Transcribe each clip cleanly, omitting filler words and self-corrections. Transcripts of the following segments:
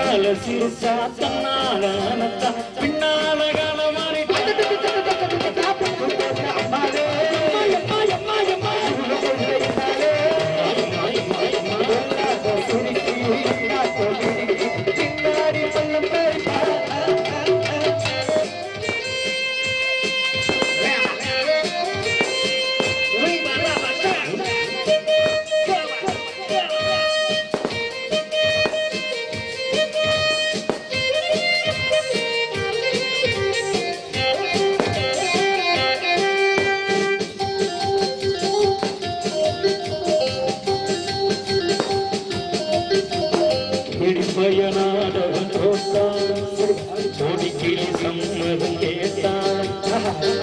கண்ணால சிறுசா தன்னால அனத்தா பின்னால காலமாறி நாடகம் போட்டாலும் சோடிக்கிளி சம்மதம் கேட்டாலும்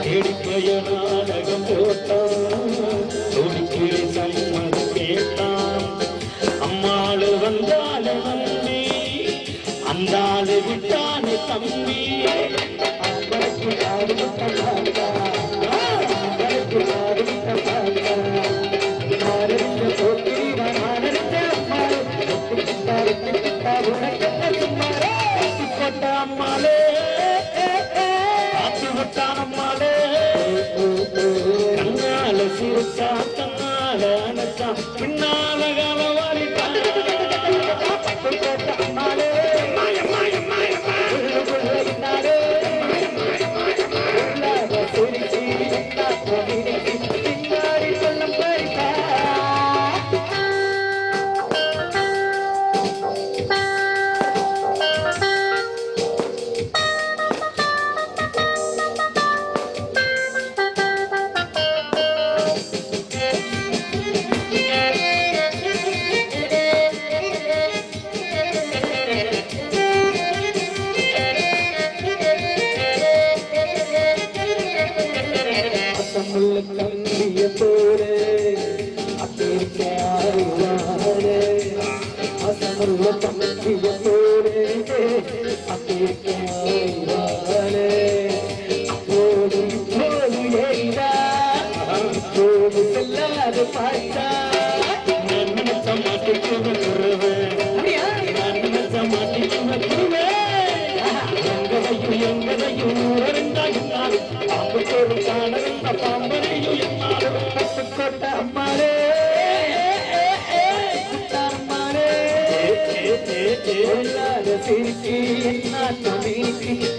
தேடிப்பய நாடகம் போட்டாலும் சோடிக்கிளி சம்மதம் கேட்டாலும் அம்மாளு வந்தாலே நம்பி அந்தாளு விட்டானே தம்பி அம்மாளே காத்து விட்டான் அம்மாளே கண்ணால சிறுசா கண்ணால அனச்சா பின்னால காலவாரிட்டான் அம்மாளே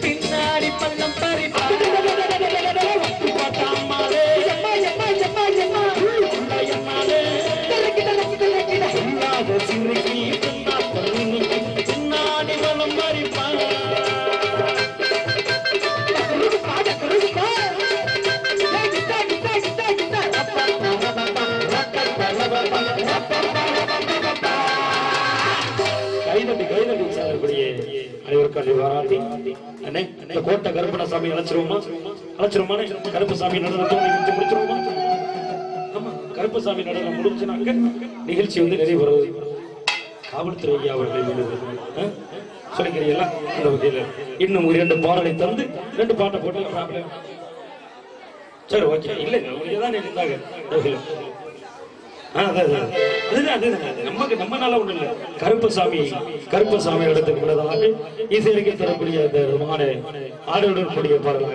பின்னாடி பள்ளம் பின்னாடி வளம் மறிப்பான் கோட்டை கருப்பணசாமி அழைச்சிருமா கருப்பசாமி நடனம் முடிச்சிருவோமா? ஆமா, கருப்பசாமி நடனம் முடிச்சுனாக்க நிகழ்ச்சி வந்து நிறைய வருவது. காவல்துறை ஐயா அவர்கள் சொல்லிக்கிறீங்களா? இந்த வகையில் இன்னும் ஒரு 2 பாடலை தந்து 2 பாட்டை போட்டு சரி, ஓகே. இல்லைங்க, உங்களுக்கு தான் இருந்தாங்க. நம்மனால ஒண்ணு இல்ல. கருப்பசாமி இடத்துக்கு உள்ளதாக இசைக்கு தரக்கூடிய அந்த ஆடுடன் கூடிய பாடலாக